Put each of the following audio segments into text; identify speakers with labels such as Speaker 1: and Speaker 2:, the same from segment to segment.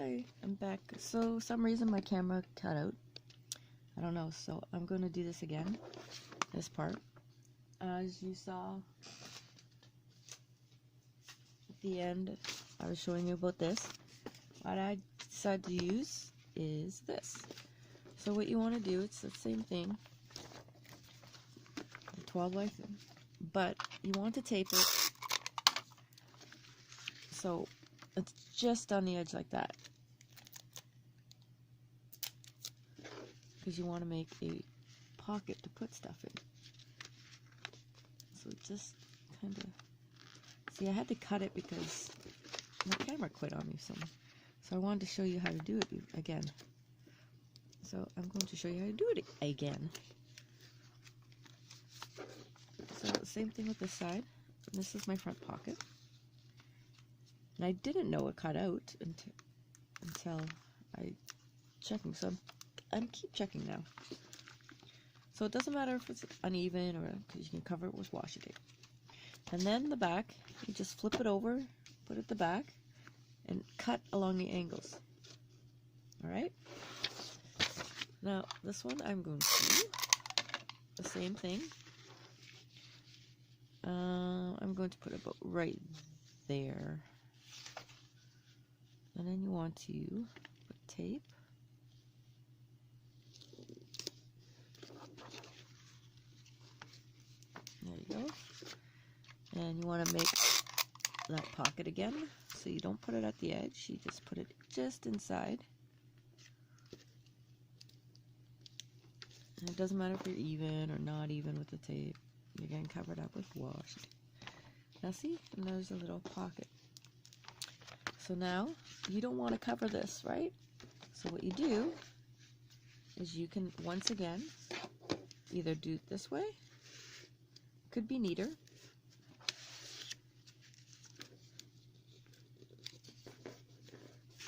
Speaker 1: Hi, I'm back. So some reason my camera cut out. I don't know, so I'm going to do this again. This part. As you saw at the end, I was showing you about this. What I decided to use is this. So what you want to do, it's the same thing. 12 by 3, but you want to tape it so it's just on the edge like that, because you want to make a pocket to put stuff in. So just kind of, see, I had to cut it because my camera quit on me, so I wanted to show you how to do it again. So I'm going to show you how to do it again. So same thing with this side. This is my front pocket. And I didn't know it cut out until I checking. So I'm keep checking now. So it doesn't matter if it's uneven, or because you can cover it with washi tape. And then the back, you just flip it over, put it at the back, and cut along the angles. Alright? Now this one I'm going to do the same thing. I'm going to put it about right there. And then you want to put tape. There you go. And you want to make that pocket again. So you don't put it at the edge, you just put it just inside. And it doesn't matter if you're even or not even with the tape. You're getting covered up with washi. Now see? And there's a little pocket. So now, you don't want to cover this, right? So what you do is you can, once again, either do it this way, could be neater,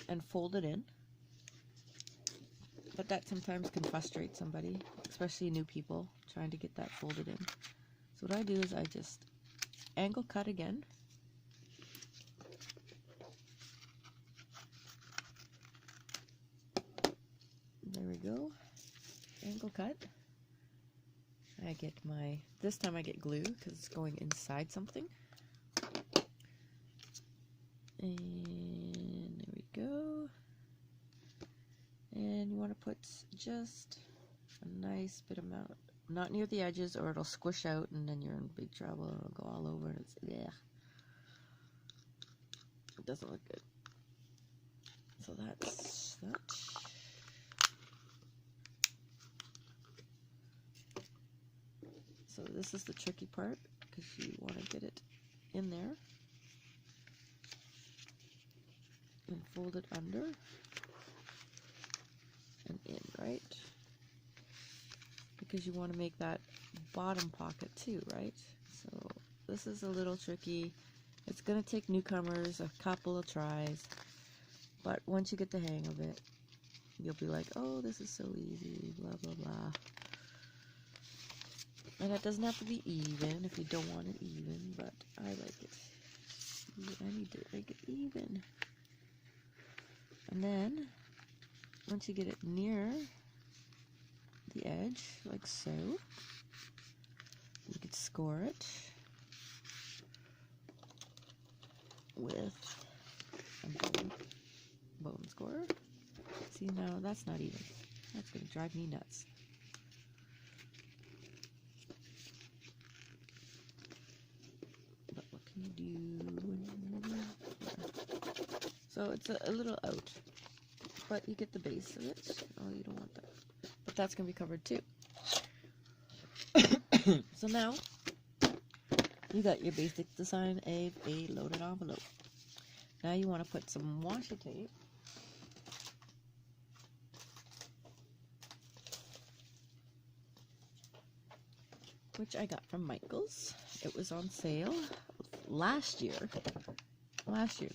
Speaker 1: and fold it in. But that sometimes can frustrate somebody, especially new people, trying to get that folded in. So what I do is I just angle cut again. There we go. Angle cut. I get my, this time I get glue because it's going inside something. And there we go. And you want to put just a nice bit amount, not near the edges or it'll squish out and then you're in big trouble. It'll go all over. It's, yeah. It doesn't look good. So that's that. So this is the tricky part, because you want to get it in there and fold it under and in, right? Because you want to make that bottom pocket too, right? So this is a little tricky. It's going to take newcomers a couple of tries, but once you get the hang of it, you'll be like, oh, this is so easy, blah, blah, blah. And it doesn't have to be even if you don't want it even, but I like it. I need to make it even. And then, once you get it near the edge, like so, you could score it with a bone scorer. See, now that's not even. That's going to drive me nuts. You do. So it's a little out, but you get the base of it. Oh, you don't want that, but that's gonna be covered too. So now you got your basic design of a loaded envelope. Now you want to put some washi tape which I got from Michaels. It was on sale last year.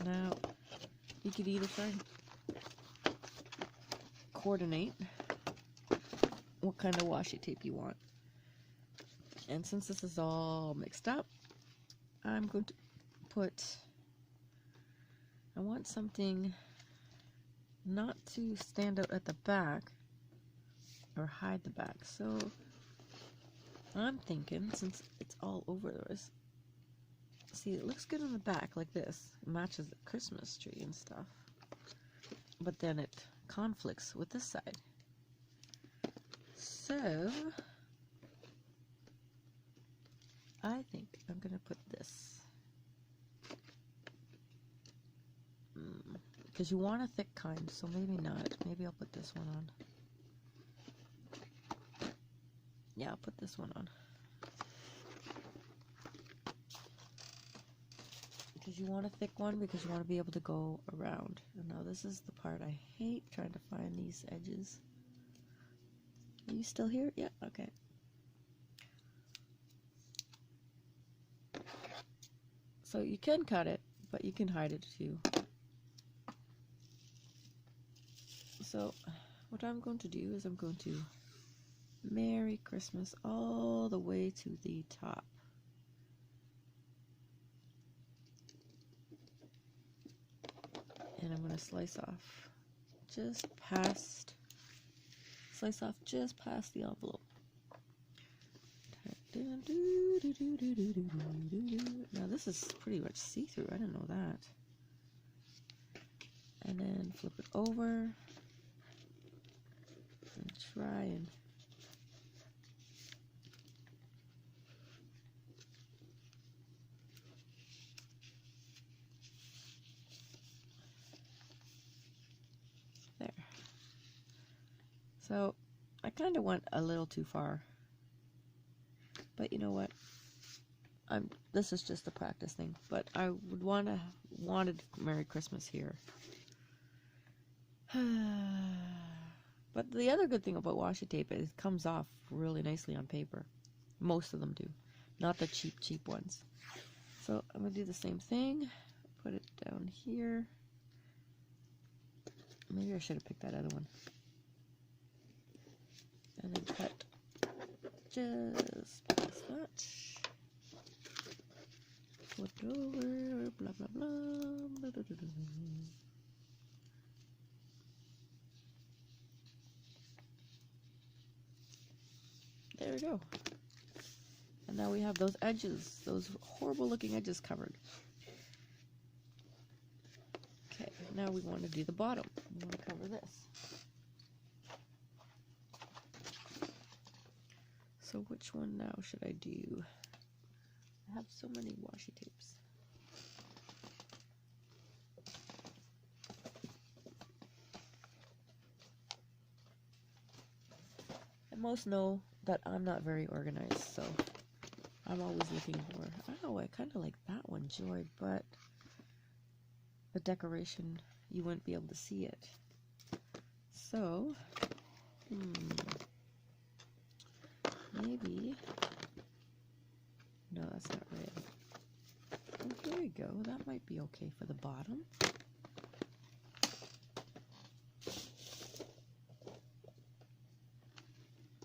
Speaker 1: Now, you could either try and coordinate what kind of washi tape you want. And since this is all mixed up, I'm going to put, I want something not to stand out at the back or hide the back. So I'm thinking, since it's all over this, see, it looks good on the back like this. It matches the Christmas tree and stuff. But then it conflicts with this side. So I think I'm going to put this. Because you want a thick kind, so maybe not. Maybe I'll put this one on. Yeah, I'll put this one on. Because you want a thick one, because you want to be able to go around. And now this is the part I hate, trying to find these edges. Are you still here? Yeah, okay. So you can cut it, but you can hide it too. So what I'm going to do is I'm going to Merry Christmas all the way to the top. And I'm going to slice off just past the envelope. Now this is pretty much see-through. I didn't know that. And then flip it over and try and there. So I kind of went a little too far, but you know what? This is just a practice thing. But I would wanted Merry Christmas here. But the other good thing about washi tape is it comes off really nicely on paper. Most of them do, not the cheap ones. So I'm gonna do the same thing. Put it down here. Maybe I should have picked that other one. And then cut just past that. Flip it over, blah blah blah. There we go. And now we have those edges, those horrible looking edges covered. Okay, now we want to do the bottom. We want to cover this. So which one now should I do? I have so many washi tapes. And most know that I'm not very organized, so I'm always looking for, oh, I kind of like that one, Joy, but the decoration, you wouldn't be able to see it. So, maybe, no, that's not right. Oh, here we go, that might be okay for the bottom.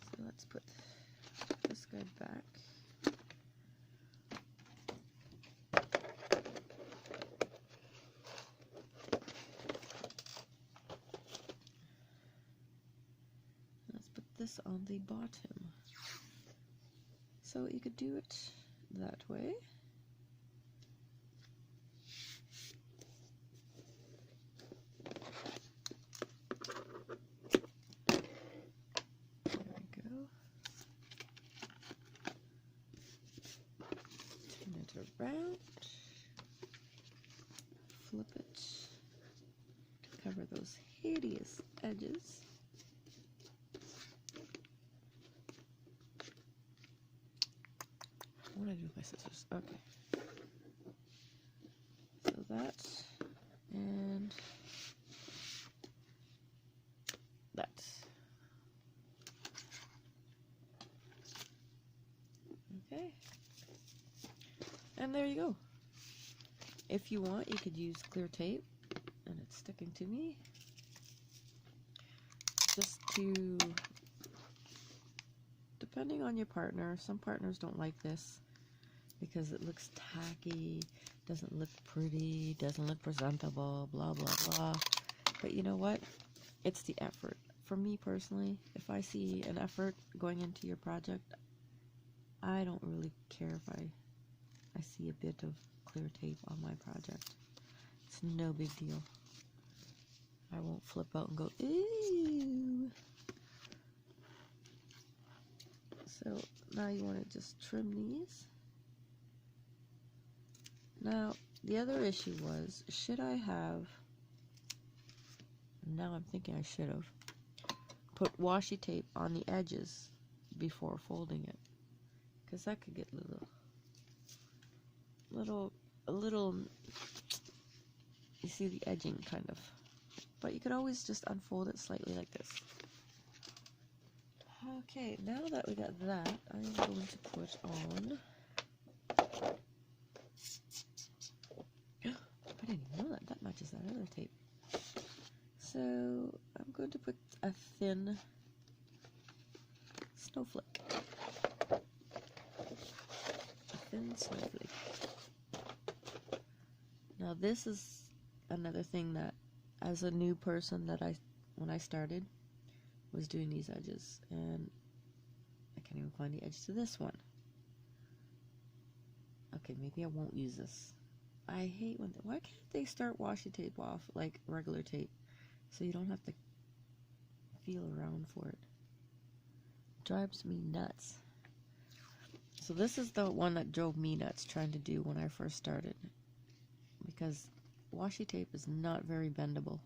Speaker 1: So let's put this guy back. Let's put this on the bottom. So you could do it that way. There we go. Turn it around. Flip it to cover those hideous edges. What do I do with my scissors? Okay. So that and that. Okay. And there you go. If you want, you could use clear tape, and it's sticking to me. Just to, depending on your partner, some partners don't like this because it looks tacky, doesn't look pretty, doesn't look presentable, blah blah blah. But you know what? It's the effort. For me personally, if I see an effort going into your project, I don't really care if I see a bit of clear tape on my project. It's no big deal. I won't flip out and go, ew. So now you want to just trim these. Now, the other issue was, should I have, now I'm thinking I should have, put washi tape on the edges before folding it. Because that could get a little, you see the edging kind of. But you could always just unfold it slightly like this. Okay, now that we got that, I'm going to put on, I didn't even know that matches that other tape. So I'm going to put a thin snowflake. A thin snowflake. Now this is another thing that, as a new person, that when I started, was doing these edges, and I can't even find the edge to this one. Okay, maybe I won't use this. I hate when, why can't they start washi tape off like regular tape, so you don't have to feel around for it? Drives me nuts. So this is the one that drove me nuts trying to do when I first started, because washi tape is not very bendable.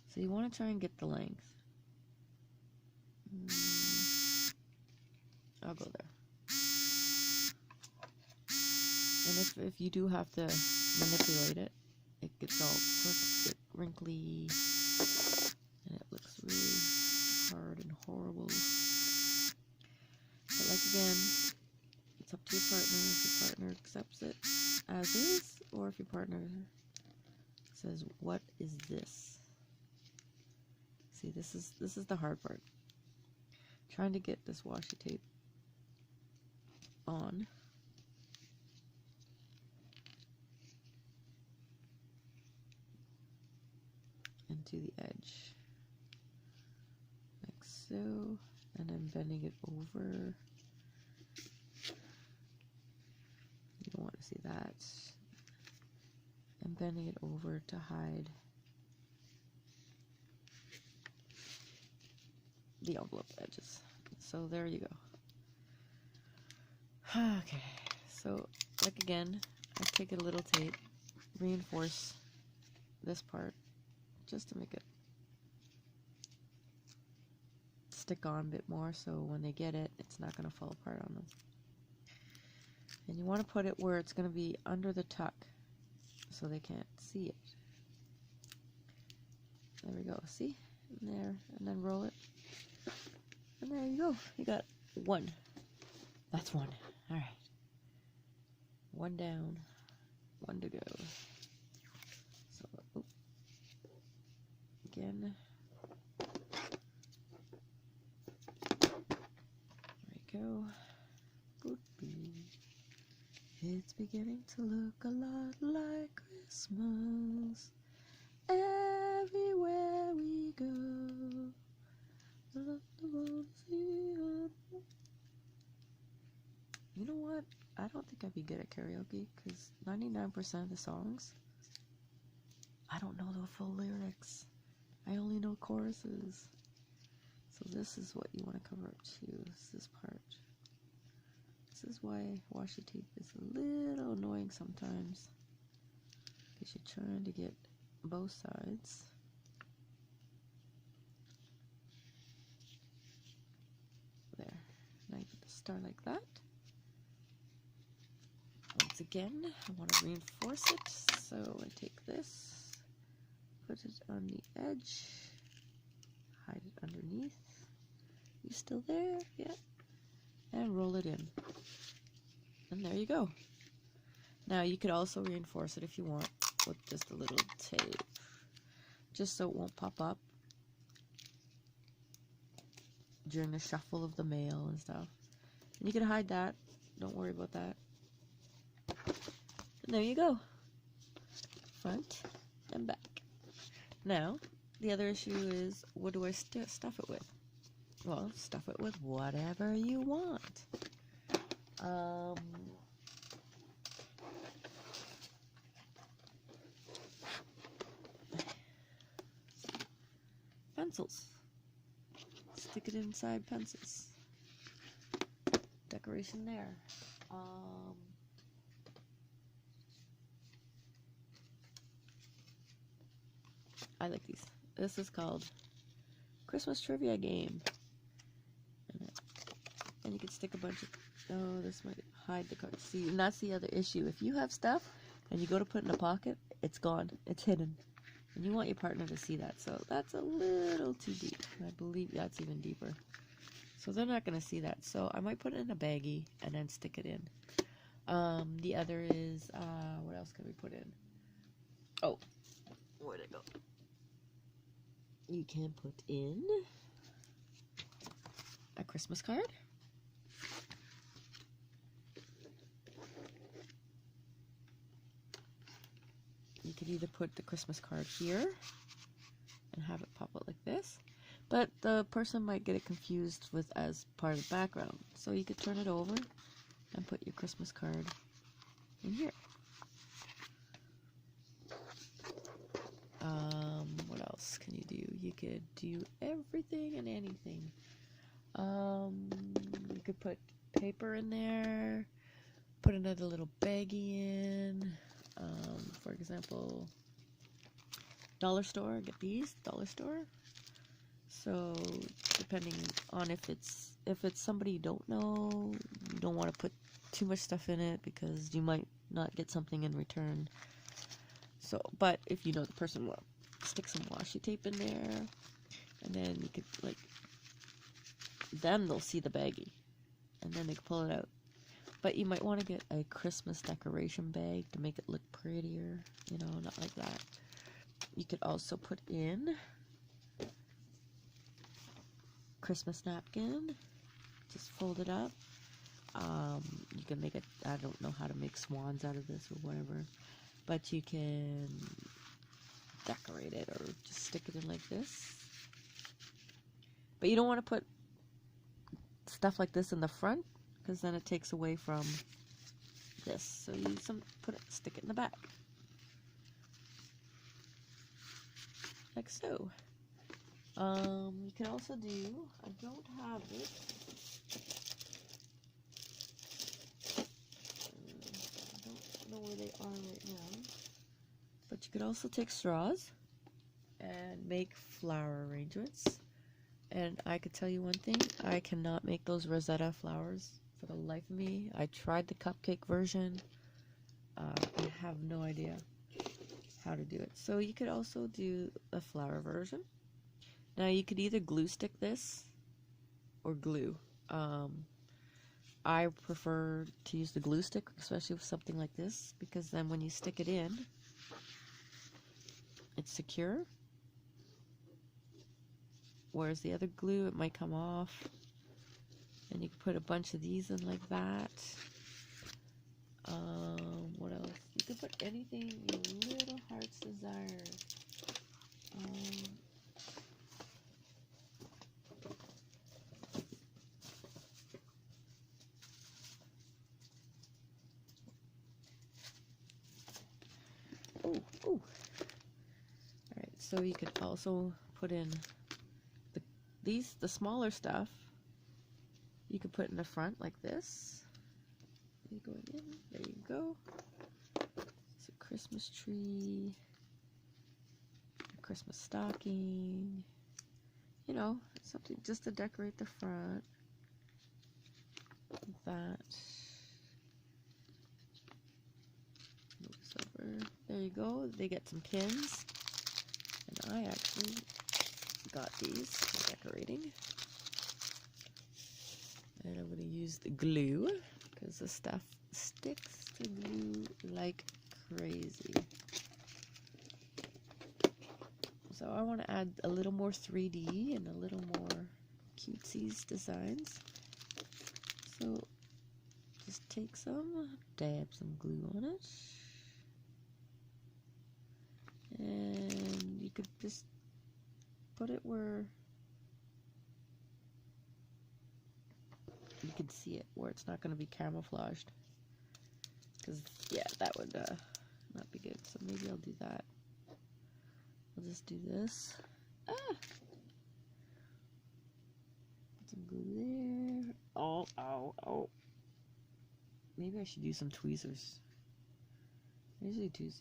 Speaker 1: So you want to try and get the length. I'll go there. And if you do have to manipulate it, it gets all perfect, wrinkly, and it looks really hard and horrible. But like again, it's up to your partner. If your partner accepts it as is, or if your partner says, "What is this?" See, this is the hard part. Trying to get this washi tape on. Into the edge. Like so. And I'm bending it over. You don't want to see that. I'm bending it over to hide the envelope edges. So there you go. Okay, so like again, I take a little tape, reinforce this part just to make it stick on a bit more, so when they get it, it's not going to fall apart on them. And you want to put it where it's going to be under the tuck so they can't see it. There we go, see? And there, and then roll it. And there you go. You got one. That's one. Alright. One down. One to go. So, again. There we go. Boop-bee. It's beginning to look a lot like Christmas. Everywhere we go. You know what? I don't think I'd be good at karaoke, because 99% of the songs, I don't know the full lyrics. I only know choruses. So this is what you want to cover up too, is this part. This is why washi tape is a little annoying sometimes, because you're trying to get both sides. There. Now you get the star like that. Once again, I want to reinforce it, so I take this, put it on the edge, hide it underneath. You still there? Yeah. And roll it in. And there you go. Now you could also reinforce it if you want with just a little tape, just so it won't pop up during the shuffle of the mail and stuff. And you can hide that. Don't worry about that. And there you go. Front and back. Now, the other issue is, what do I stuff it with? Well, stuff it with whatever you want. Pencils. Stick it inside pencils. Decoration there. I like these. This is called Christmas Trivia Game. And you can stick a bunch of... Oh, this might hide the card. See, and that's the other issue. If you have stuff and you go to put it in a pocket, it's gone. It's hidden. And you want your partner to see that. So that's a little too deep. I believe that's even deeper. So they're not going to see that. So I might put it in a baggie and then stick it in. The other is... what else can we put in? Oh. Where'd it go? You can put in a Christmas card. You could either put the Christmas card here and have it pop out like this, but the person might get it confused with as part of the background. So you could turn it over and put your Christmas card in here. What else can you do? You could do everything and anything. You could put paper in there, put another little baggie in. For example, dollar store, get these, dollar store. So depending on if it's somebody you don't know, you don't want to put too much stuff in it because you might not get something in return. So, but if you know the person, will stick some washi tape in there, and then you could, like, then they'll see the baggie, and then they can pull it out. But you might want to get a Christmas decoration bag to make it look prettier, you know, not like that. You could also put in Christmas napkin, just fold it up. You can make it, I don't know how to make swans out of this or whatever, but you can decorate it or just stick it in like this. But you don't want to put stuff like this in the front, because then it takes away from this. So you stick it in the back, like so. You can also do, I don't have it. I don't know where they are right now. But you could also take straws and make flower arrangements. And I could tell you one thing, I cannot make those Rosetta flowers for the life of me. I tried the cupcake version. I have no idea how to do it. So you could also do a flower version. Now you could either glue stick this or glue. I prefer to use the glue stick, especially with something like this, because then when you stick it in, it's secure. Whereas the other glue, it might come off. And you can put a bunch of these in like that. What else? You can put anything your little heart's desire. Oh. Alright, so you could also put in the smaller stuff. You could put in the front like this. Going in, there you go. It's a Christmas tree, a Christmas stocking, you know, something just to decorate the front. Like that. Move this over. There you go. They get some pins. And I actually got these for decorating. And I'm going to use the glue, because the stuff sticks to glue like crazy. So I want to add a little more 3D and a little more cutesy designs. So just take some, dab some glue on it. And you could just put it where you can see it, where it's not going to be camouflaged. Because, yeah, that would not be good. So maybe I'll do that. I'll just do this. Ah! Put some glue there. Oh, ow, oh. Maybe I should use some tweezers. I usually use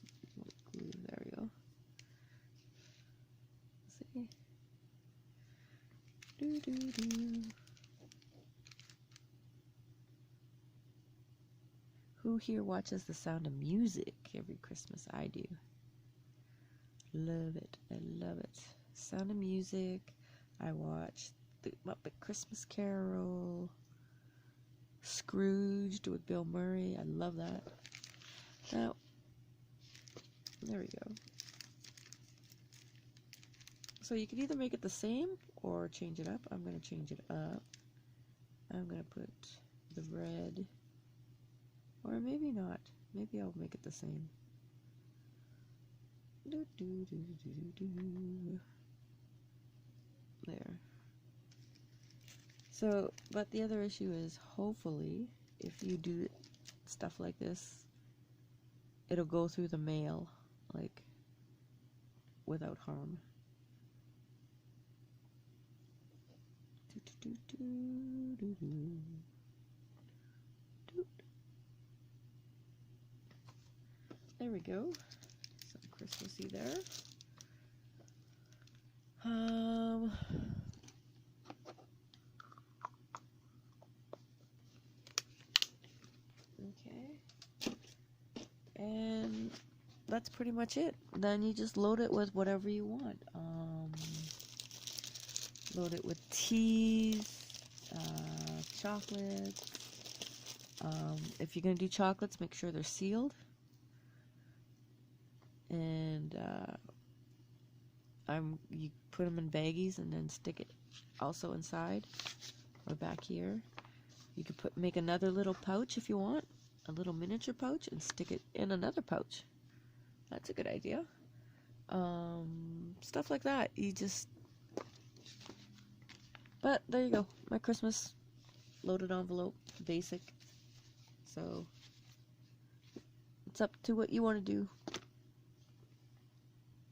Speaker 1: glue. There we go. See? Doo-doo-doo. Who here watches The Sound of Music every Christmas? I do. Love it. I love it. Sound of Music. I watch The Muppet Christmas Carol. Scrooged with Bill Murray. I love that. Now, there we go. So you can either make it the same or change it up. I'm going to change it up. I'm going to put the red, or maybe not. Maybe I'll make it the same. Do, do, do, do, do, do. There. So, but the other issue is, hopefully, if you do stuff like this, it'll go through the mail, like, without harm. Do, do, do, do, do. Do. There we go. Some Christmassy there. Okay. And that's pretty much it. Then you just load it with whatever you want. Load it with teas, chocolates. If you're going to do chocolates, make sure they're sealed. And you put them in baggies and then stick it also inside or back here. You could make another little pouch if you want, a little miniature pouch, and stick it in another pouch. That's a good idea. Stuff like that. But there you go. My Christmas loaded envelope, basic. So it's up to what you want to do.